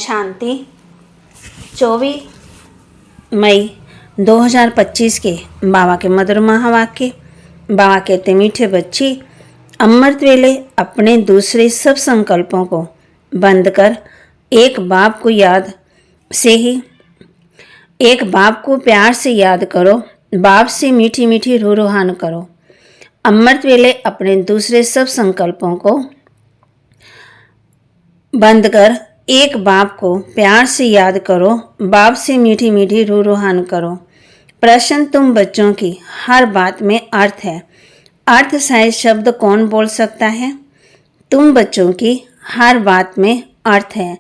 शांति 24 मई 2025 के बाबा के मधुर महावाक्य। बाबा कहते, मीठे बच्ची, अमृत वेले अपने दूसरे सब संकल्पों को बंद कर एक बाप को प्यार से याद करो। बाप से मीठी मीठी रूहान करो। अमृत वेले अपने दूसरे सब संकल्पों को बंद कर एक बाप को प्यार से याद करो। बाप से मीठी मीठी रूहान करो। प्रश्न, तुम बच्चों की हर बात में अर्थ है। अर्थ सहित शब्द कौन बोल सकता है? तुम बच्चों की हर बात में अर्थ है।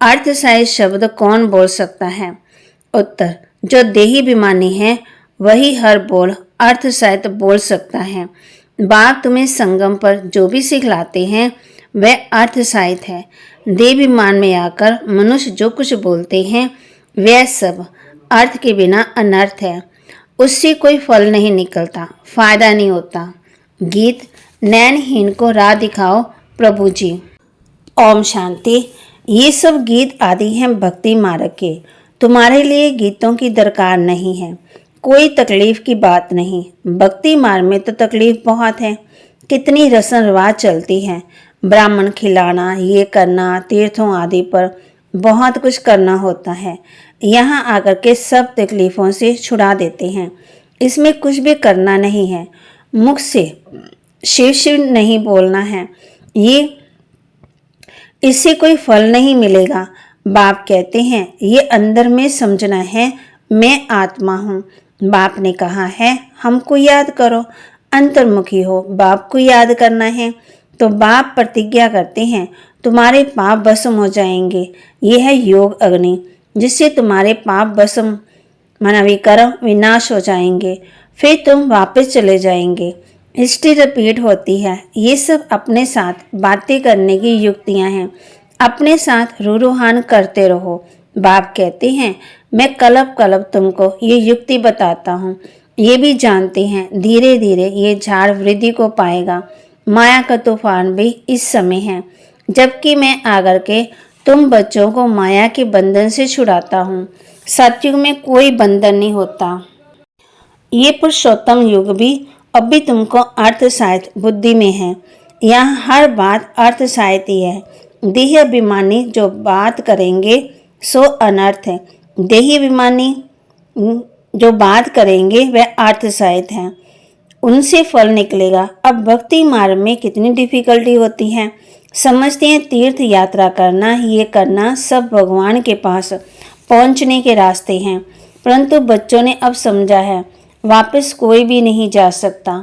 अर्थ सहित शब्द कौन बोल सकता है? उत्तर, जो देही अभिमानी है वही हर बोल अर्थ सहित बोल सकता है। बाप तुम्हें संगम पर जो भी सिखलाते हैं वह अर्थ सहित है। देहाभिमान में आकर मनुष्य जो कुछ बोलते हैं वह सब अर्थ के बिना अनर्थ है। उससे कोई फल नहीं निकलता, फायदा नहीं होता। गीत, नैनहीन को राह दिखाओ प्रभु जी। ओम शांति। ये सब गीत आदि हैं भक्ति मार्ग के। तुम्हारे लिए गीतों की दरकार नहीं है। कोई तकलीफ की बात नहीं। भक्ति मार्ग में तो तकलीफ बहुत है। कितनी रस्म रिवाज चलती है। ब्राह्मण खिलाना, ये करना, तीर्थों आदि पर बहुत कुछ करना होता है। यहाँ आकर के सब तकलीफ़ों से छुड़ा देते हैं। इसमें कुछ भी करना नहीं है। मुख से शिव शिव नहीं बोलना है। इससे कोई फल नहीं मिलेगा। बाप कहते हैं ये अंदर में समझना है, मैं आत्मा हूँ। बाप ने कहा है हमको याद करो, अंतर्मुखी हो, बाप को याद करना है। तो बाप प्रतिज्ञा करते हैं तुम्हारे पाप भस्म हो जाएंगे। यह है योग अग्नि, जिससे तुम्हारे पाप भस्म विकर्म विनाश हो जाएंगे। फिर तुम वापस चले जाएंगे। हिस्ट्री रिपीट होती है। ये सब अपने साथ बातें करने की युक्तियां हैं। अपने साथ रूहान करते रहो। बाप कहते हैं मैं कलब कलब तुमको ये युक्ति बताता हूँ। ये भी जानते हैं धीरे धीरे ये झाड़ वृद्धि को पाएगा। माया का तूफान भी इस समय है, जबकि मैं आकर के तुम बच्चों को माया के बंधन से छुड़ाता हूँ। सतयुग में कोई बंधन नहीं होता। ये पुरुषोत्तम युग भी अब भी तुमको अर्थ सहित बुद्धि में है। यहाँ हर बात अर्थ सहित ही है। देह अभिमानी जो बात करेंगे सो अनर्थ है। देही अभिमानी जो बात करेंगे वह अर्थ सहित है, उनसे फल निकलेगा। अब भक्ति मार्ग में कितनी डिफिकल्टी होती है। समझते हैं तीर्थ यात्रा करना, ये करना सब भगवान के पास पहुंचने के रास्ते हैं, परंतु बच्चों ने अब समझा है वापस कोई भी नहीं जा सकता।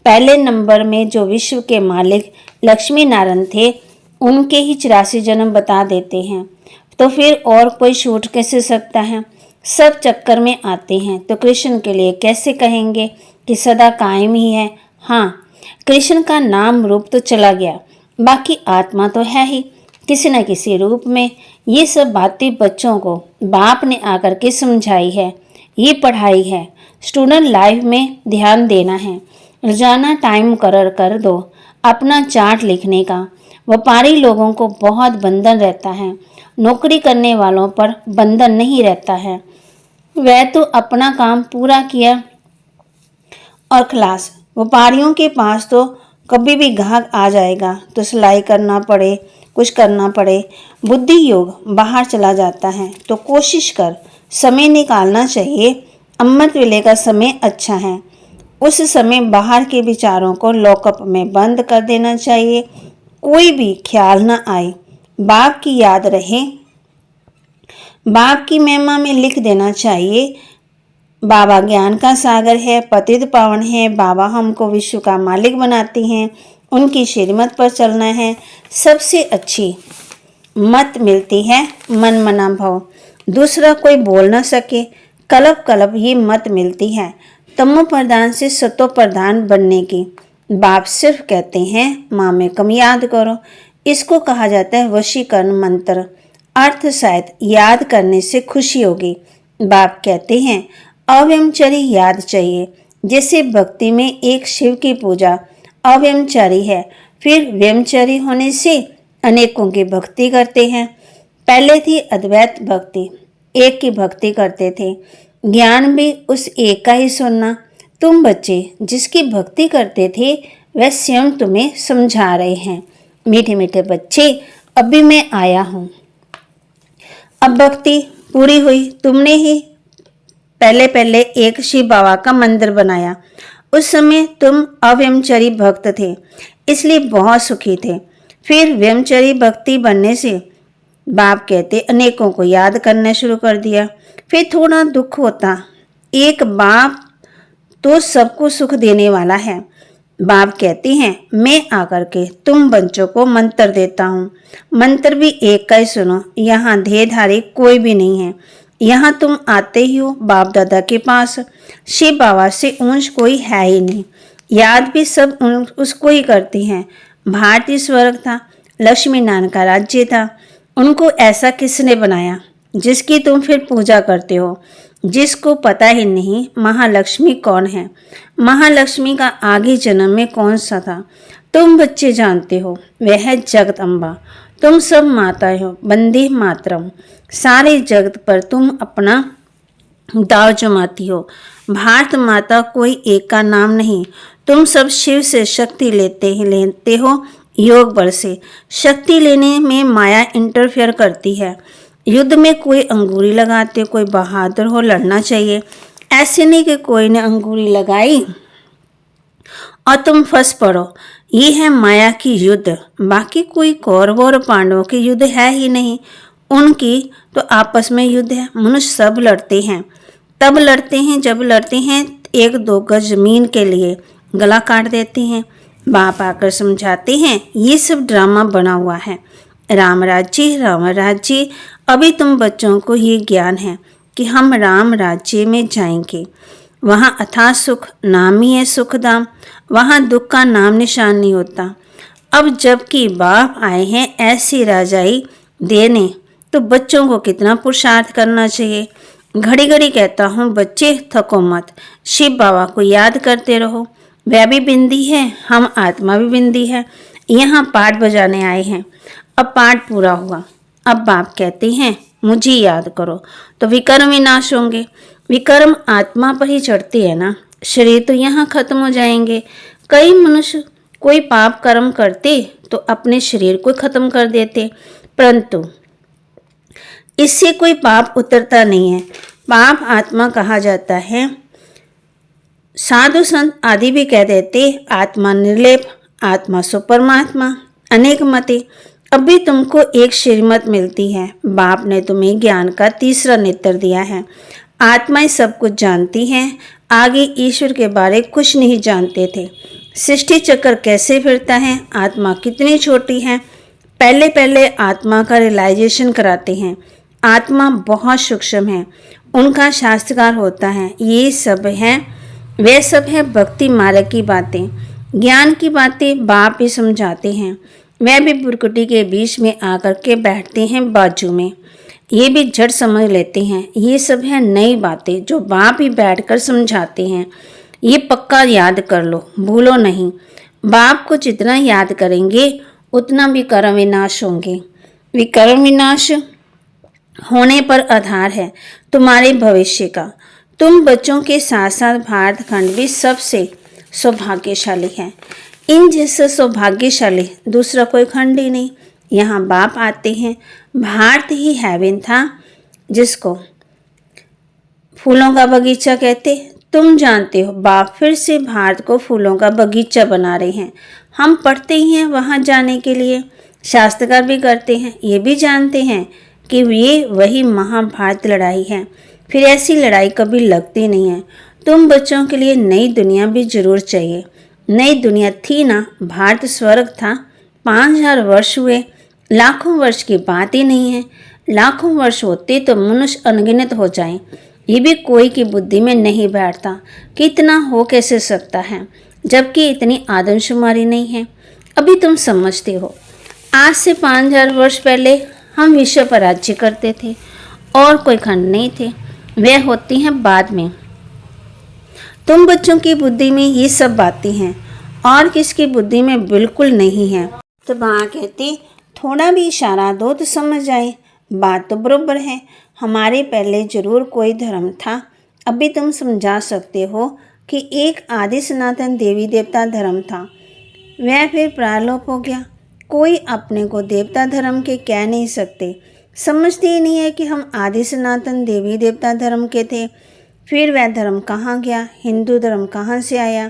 पहले नंबर में जो विश्व के मालिक लक्ष्मी नारायण थे, उनके ही 84 जन्म बता देते हैं, तो फिर और कोई छूट कैसे सकता है। सब चक्कर में आते हैं तो कृष्ण के लिए कैसे कहेंगे कि सदा कायम ही है। हाँ, कृष्ण का नाम रूप तो चला गया, बाकी आत्मा तो है ही किसी न किसी रूप में। ये सब बातें बच्चों को बाप ने आकर के समझाई है। ये पढ़ाई है। स्टूडेंट लाइफ में ध्यान देना है। रोजाना टाइम मुकर्रर कर दो अपना चार्ट लिखने का। व्यापारी लोगों को बहुत बंधन रहता है, नौकरी करने वालों पर बंधन नहीं रहता है। वह तो अपना काम पूरा किया और खलास। व्यापारियों के पास तो कभी भी ग्राहक आ जाएगा तो सिलाई करना पड़े, कुछ करना पड़े। बुद्धि योग बाहर चला जाता है तो कोशिश कर समय निकालना चाहिए। अमृत वेले का समय अच्छा है। उस समय बाहर के विचारों को लॉकअप में बंद कर देना चाहिए। कोई भी ख्याल न आए। बाप की याद रहे। बाप की महिमा में लिख देना चाहिए बाबा ज्ञान का सागर है, पतित पावन है। बाबा हमको विश्व का मालिक बनाते हैं। उनकी श्रीमत पर चलना है। सबसे अच्छी मत मिलती है मन मना भव, दूसरा कोई बोल न सके। कलब कलब ये मत मिलती है तमो प्रधान से सतो प्रधान बनने की। बाप सिर्फ कहते हैं माँ में कम याद करो। इसको कहा जाता है वशीकरण मंत्र। अर्थ शायद याद करने से खुशी होगी। बाप कहते हैं अव्यमचरी याद चाहिए। जैसे भक्ति में एक शिव की पूजा अव्यमचारी है, फिर व्यमचारी होने से अनेकों की भक्ति करते हैं। पहले थी अद्वैत भक्ति, एक की भक्ति करते थे, ज्ञान भी उस एक का ही सुनना। तुम बच्चे जिसकी भक्ति करते थे वह स्वयं तुम्हें समझा रहे हैं। मीठे मीठे बच्चे, अभी मैं आया हूँ। अब भक्ति पूरी हुई। तुमने ही पहले पहले एक शिव बाबा का मंदिर बनाया। उस समय तुम अव्यमचरी भक्त थे, इसलिए बहुत सुखी थे। फिर व्यमचरी भक्ति बनने से बाप कहते अनेकों को याद करना शुरू कर दिया। फिर थोड़ा दुख होता। एक बाप तो सबको सुख देने वाला है। बाप कहते हैं मैं आकर के तुम बच्चों को मंत्र देता हूँ। मंत्र भी एक का ही सुनो। यहाँ देहधारी कोई भी नहीं है। यहाँ तुम आते ही हो बाप दादा के पास। शिव बाबा से ऊंच कोई है ही नहीं। याद भी सब उसको ही करती हैं। भारतीय स्वर्ग था, लक्ष्मी नारायण का राज्य था। उनको ऐसा किसने बनाया जिसकी तुम फिर पूजा करते हो, जिसको पता ही नहीं महालक्ष्मी कौन है। महालक्ष्मी का आगे जन्म में कौन सा था तुम बच्चे जानते हो, वह है जगदम्बा। तुम सब माताएं हो, वंदे मातरम। सारे जगत पर तुम अपना दाव जमाती हो। भारत माता कोई एक का नाम नहीं। तुम सब शिव से शक्ति लेते हो योग बल से। शक्ति लेने में माया इंटरफेयर करती है। युद्ध में कोई अंगूरी लगाते, कोई बहादुर हो लड़ना चाहिए। ऐसे नहीं कि कोई ने अंगूरी लगाई और तुम फंस पड़ो। ये है माया की युद्ध। बाकी कोई कौरवों और पांडवों की युद्ध है ही नहीं। उनकी तो आपस में युद्ध है। मनुष्य सब लड़ते हैं, तब लड़ते हैं जब लड़ते हैं एक दो गज जमीन के लिए, गला काट देते हैं। बाप आकर समझाते हैं ये सब ड्रामा बना हुआ है। राम राज्य। अभी तुम बच्चों को ये ज्ञान है कि हम राम राज्य में जाएंगे। वहाँ अथाह सुख, नाम ही है सुखधाम। वहाँ दुख का नाम निशान नहीं होता। अब जबकि बाप आए हैं ऐसी राजाई देने, तो बच्चों को कितना पुरुषार्थ करना चाहिए। घड़ी घड़ी कहता हूँ बच्चे थको मत, शिव बाबा को याद करते रहो। वह भी बिंदी है, हम आत्मा भी बिंदी है। यहाँ पाठ बजाने आए हैं। अब पाठ पूरा हुआ। अब बाप कहते हैं मुझे याद करो तो विकर्म विनाश होंगे। विकर्म आत्मा पर ही चढ़ती है ना, शरीर तो यहाँ खत्म हो जाएंगे। कई मनुष्य कोई पाप कर्म करते तो अपने शरीर को खत्म कर देते, परंतु इससे कोई पाप उतरता नहीं है। पाप आत्मा कहा जाता है। साधु संत आदि भी कह देते आत्मा निर्लेप, आत्मा सो परमात्मा, अनेक मते। अभी तुमको एक श्रीमत मिलती है। बाप ने तुम्हें ज्ञान का तीसरा नेत्र दिया है। आत्माएं सब कुछ जानती हैं, आगे ईश्वर के बारे कुछ नहीं जानते थे। सृष्टि चक्र कैसे फिरता है, आत्मा कितनी छोटी है, पहले पहले आत्मा का रियलाइजेशन कराते हैं। आत्मा बहुत सूक्ष्म है, उनका शास्त्रकार होता है। ये सब है, वे सब है भक्ति मार्ग की बातें, ज्ञान की बातें बाप ही समझाते हैं। वह भी बुरकुटी के बीच में आकर के बैठते हैं बाजू में। ये भी झट समझ लेते हैं। ये सब है नई बातें जो बाप ही बैठकर समझाते हैं। ये पक्का याद कर लो, भूलो नहीं। बाप को जितना याद करेंगे उतना विकर्म विनाश होंगे। विकर्म विनाश होने पर आधार है तुम्हारे भविष्य का। तुम बच्चों के साथ साथ भारत खंड भी सबसे सौभाग्यशाली है। इन जैसे सौभाग्यशाली दूसरा कोई खंड ही नहीं। यहाँ बाप आते हैं। भारत ही हेवन था जिसको फूलों का बगीचा कहते। तुम जानते हो बाप फिर से भारत को फूलों का बगीचा बना रहे हैं। हम पढ़ते ही हैं वहाँ जाने के लिए, शास्त्रकार भी करते हैं। ये भी जानते हैं कि ये वही महाभारत लड़ाई है। फिर ऐसी लड़ाई कभी लगती नहीं है। तुम बच्चों के लिए नई दुनिया भी जरूर चाहिए। नई दुनिया थी ना, भारत स्वर्ग था। 5000 वर्ष हुए, लाखों वर्ष की बात ही नहीं है। लाखों वर्ष होते तो मनुष्य अनगिनत हो जाएं। ये भी कोई की बुद्धि में नहीं बैठता कि इतना हो कैसे सकता है, जबकि इतनी आदमशुमारी नहीं है। अभी तुम समझते हो। आज से 5000 वर्ष पहले हम विश्व पर राज्य करते थे और कोई खंड नहीं थे। वे होती हैं बाद में। तुम बच्चों की बुद्धि में ये सब बातें हैं और किसकी बुद्धि में बिल्कुल नहीं है। तो माँ कहती थोड़ा भी इशारा दो तो समझ जाए। बात तो बरोबर है, हमारे पहले जरूर कोई धर्म था। अभी तुम समझा सकते हो कि एक आदि सनातन देवी देवता धर्म था, वह फिर प्रालोप हो गया। कोई अपने को देवता धर्म के कह नहीं सकते। समझते ही नहीं है कि हम आदि सनातन देवी देवता धर्म के थे। फिर वह धर्म कहाँ गया, हिंदू धर्म कहाँ से आया,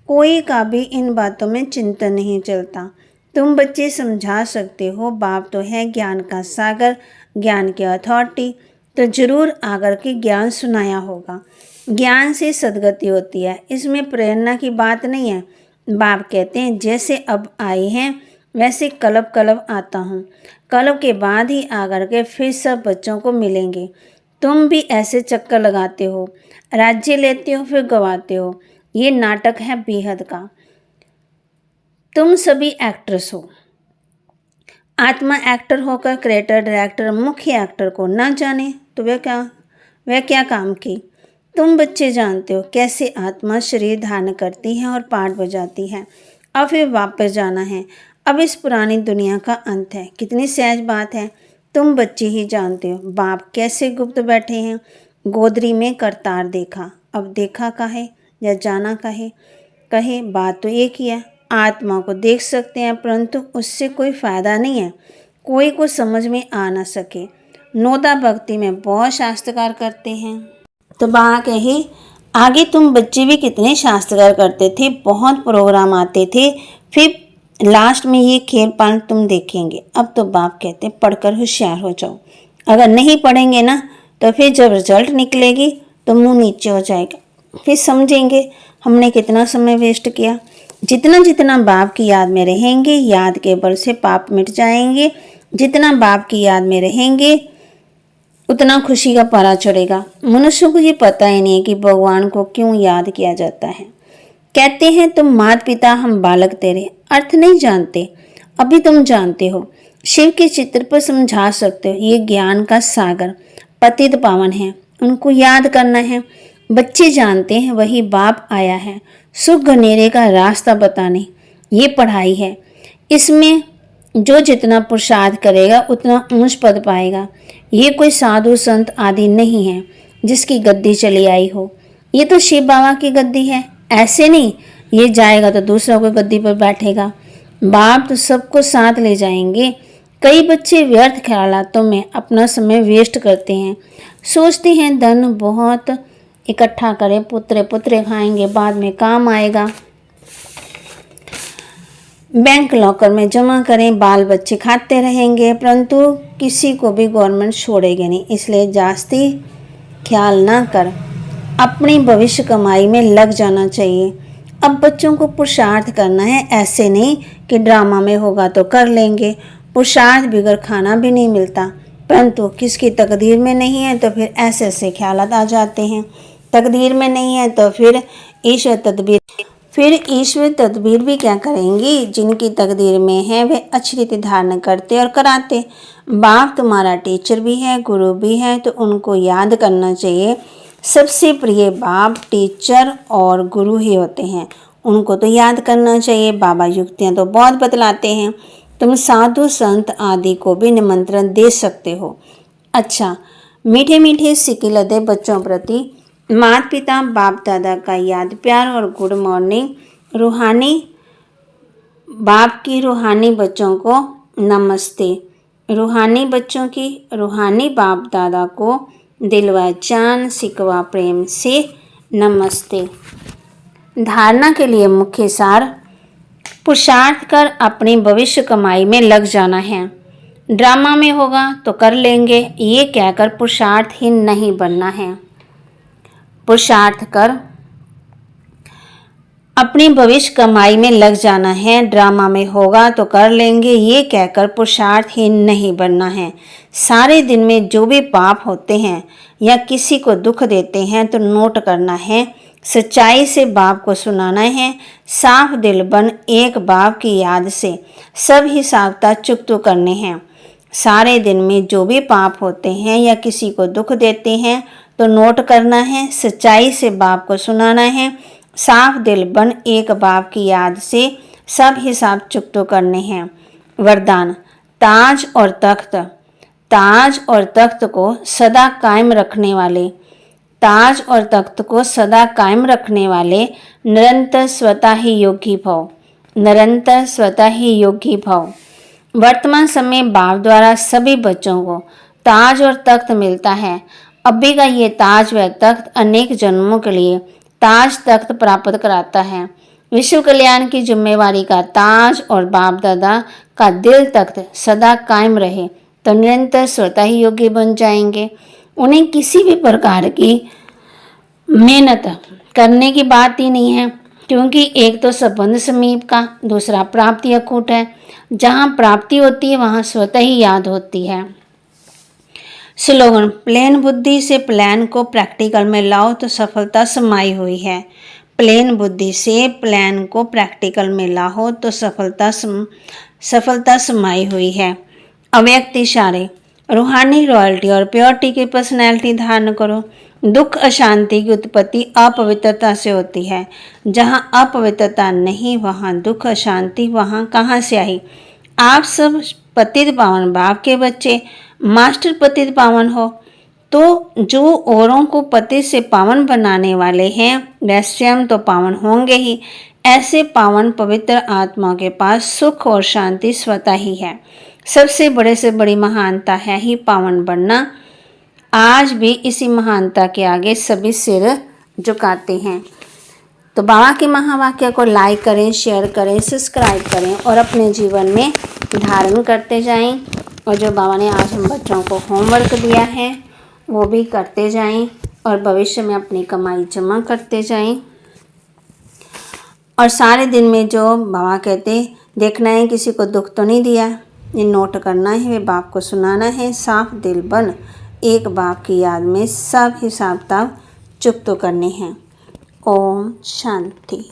कोई का भी इन बातों में चिंतन नहीं चलता। तुम बच्चे समझा सकते हो, बाप तो है ज्ञान का सागर, ज्ञान की अथॉरिटी, तो जरूर आकर के ज्ञान सुनाया होगा। ज्ञान से सदगति होती है, इसमें प्रेरणा की बात नहीं है। बाप कहते हैं जैसे अब आए हैं वैसे कलब कलब आता हूँ, कलब के बाद ही आकर के फिर सब बच्चों को मिलेंगे। तुम भी ऐसे चक्कर लगाते हो, राज्य लेते हो फिर गवाते हो। ये नाटक है बेहद का। तुम सभी एक्ट्रेस हो। आत्मा एक्टर होकर क्रिएटर, डायरेक्टर, मुख्य एक्टर को ना जाने तो वह क्या काम की। तुम बच्चे जानते हो कैसे आत्मा शरीर धारण करती है और पाठ बजाती है, अब फिर वापस जाना है। अब इस पुरानी दुनिया का अंत है। कितनी सहज बात है, तुम बच्चे ही जानते हो। बाप कैसे गुप्त बैठे हैं। गोदरी में करतार देखा, अब देखा काहे या जाना काहे। कहे बात तो एक ही है, आत्मा को देख सकते हैं परंतु उससे कोई फायदा नहीं है। कोई को समझ में आ ना सके। नोदा भक्ति में बहुत शास्त्रकार करते हैं। तो बा कहे आगे तुम बच्चे भी कितने शास्त्रकार करते थे, बहुत प्रोग्राम आते थे, फिर लास्ट में ये खेल पाल तुम देखेंगे। अब तो बाप कहते पढ़कर होशियार हो जाओ। अगर नहीं पढ़ेंगे ना तो फिर जब रिजल्ट निकलेगी तो मुंह नीचे हो जाएगा, फिर समझेंगे हमने कितना समय वेस्ट किया। जितना जितना बाप की याद में रहेंगे, याद के बल से पाप मिट जाएंगे। जितना बाप की याद में रहेंगे उतना खुशी का पारा चढ़ेगा। मनुष्यों को ये पता ही नहीं है कि भगवान को क्यों याद किया जाता है। कहते हैं तुम माता पिता हम बालक तेरे, अर्थ नहीं जानते, अभी तुम जानते हो। शिव के चित्र पर समझा सकते हो, ये ज्ञान का सागर पतित पावन है, उनको याद करना है। बच्चे जानते हैं वही बाप आया है सुख घनेरे का रास्ता बताने। ये पढ़ाई है, इसमें जो जितना पुरुषार्थ करेगा उतना ऊंच पद पाएगा। ये कोई साधु संत आदि नहीं है जिसकी गद्दी चली आई हो। ये तो शिव बाबा की गद्दी है। ऐसे नहीं ये जाएगा तो दूसरा कोई गद्दी पर बैठेगा। बाप तो सबको साथ ले जाएंगे। कई बच्चे व्यर्थ ख्यालातों में अपना समय वेस्ट करते हैं। सोचते हैं धन बहुत इकट्ठा करें, पुत्रे पुत्रे खाएंगे, बाद में काम आएगा। बैंक लॉकर में जमा करें, बाल बच्चे खाते रहेंगे, परंतु किसी को भी गवर्नमेंट छोड़ेगी नहीं। इसलिए जास्ती ख्याल ना कर, अपनी भविष्य कमाई में लग जाना चाहिए। अब बच्चों को पुरुषार्थ करना है, ऐसे नहीं कि ड्रामा में होगा तो कर लेंगे। पुरुषार्थ बिगड़ खाना भी नहीं मिलता, परंतु किसकी तकदीर में नहीं है तो फिर ऐसे ऐसे ख्यालात आ जाते हैं। तकदीर में नहीं है तो फिर ईश्वर तदबीर भी क्या करेंगी। जिनकी तकदीर में है वे अच्छी रीति धारण करते और कराते। बाप तुम्हारा टीचर भी है, गुरु भी है, तो उनको याद करना चाहिए। सबसे प्रिय बाप टीचर और गुरु ही होते हैं, उनको तो याद करना चाहिए। बाबा युक्तियाँ तो बहुत बतलाते हैं। तुम साधु संत आदि को भी निमंत्रण दे सकते हो। अच्छा, मीठे मीठे सिक्के लदे बच्चों प्रति माता पिता बाप दादा का याद प्यार और गुड मॉर्निंग। रूहानी बाप की रूहानी बच्चों को नमस्ते। रूहानी बच्चों की रूहानी बाप दादा को दिलवा जान सिकवा प्रेम से नमस्ते। धारणा के लिए मुख्य सार, पुरुषार्थ कर अपनी भविष्य कमाई में लग जाना है। ड्रामा में होगा तो कर लेंगे ये कहकर पुरुषार्थहीन नहीं बनना है। पुरुषार्थ कर अपनी भविष्य कमाई में लग जाना है। ड्रामा में होगा तो कर लेंगे ये कहकर पुरुषार्थहीन नहीं बनना है। सारे दिन में जो भी पाप होते हैं या किसी को दुख देते हैं तो नोट करना है, सच्चाई से बाप को सुनाना है। साफ दिल बन एक बाप की याद से सब हिसाबता चुकतू करने हैं। सारे दिन में जो भी पाप होते हैं या किसी को दुख देते हैं तो नोट करना है, सच्चाई से बाप को सुनाना है। साफ दिल बन एक बाप की याद से सब हिसाब चुकतो करने हैं। वरदान, ताज और तख्त ताज और तख्त को सदा कायम रखने वाले, ताज और तख्त को सदा कायम रखने वाले निरंतर स्वतः ही योगी भव, निरंतर स्वतः ही योगी भव। वर्तमान समय बाप द्वारा सभी बच्चों को ताज और तख्त मिलता है। अभी का ये ताज व तख्त अनेक जन्मों के लिए ताज तख्त प्राप्त कराता है। विश्व कल्याण की जिम्मेवारी का ताज और बाप दादा का दिल तख्त सदा कायम रहे तो निरंतर स्वतः ही योगी बन जाएंगे। उन्हें किसी भी प्रकार की मेहनत करने की बात ही नहीं है, क्योंकि एक तो संबंध समीप का, दूसरा प्राप्ति अकूट है। जहाँ प्राप्ति होती है वहाँ स्वतः ही याद होती है। स्लोगन, प्लेन बुद्धि से प्लान को प्रैक्टिकल में लाओ तो सफलता समाई हुई है। प्लेन बुद्धि से प्लान को प्रैक्टिकल में लाओ तो सफलता समाई हुई है। अव्यक्त इशारे, रूहानी रॉयल्टी और प्योरिटी की पर्सनैलिटी धारण करो। दुख अशांति की उत्पत्ति अपवित्रता से होती है। जहाँ अपवित्रता नहीं वहाँ दुख अशांति वहाँ कहाँ से आई। आप सब पतित पावन बाप के बच्चे, मास्टर पतित पावन हो, तो जो औरों को पतित से पावन बनाने वाले हैं वे स्वयं तो पावन होंगे ही। ऐसे पावन पवित्र आत्मा के पास सुख और शांति स्वतः ही है। सबसे बड़े से बड़ी महानता है ही पावन बनना। आज भी इसी महानता के आगे सभी सिर झुकाते हैं। तो बाबा के महावाक्य को लाइक करें, शेयर करें, सब्सक्राइब करें और अपने जीवन में धारण करते जाएं। और जो बाबा ने आज हम बच्चों को होमवर्क दिया है वो भी करते जाएं और भविष्य में अपनी कमाई जमा करते जाएं। और सारे दिन में जो बाबा कहते देखना है किसी को दुख तो नहीं दिया, ये नोट करना है, वे बाप को सुनाना है। साफ दिल बन एक बाप की याद में सब हिसाब किताब चुप तो करने हैं। ओम शांति।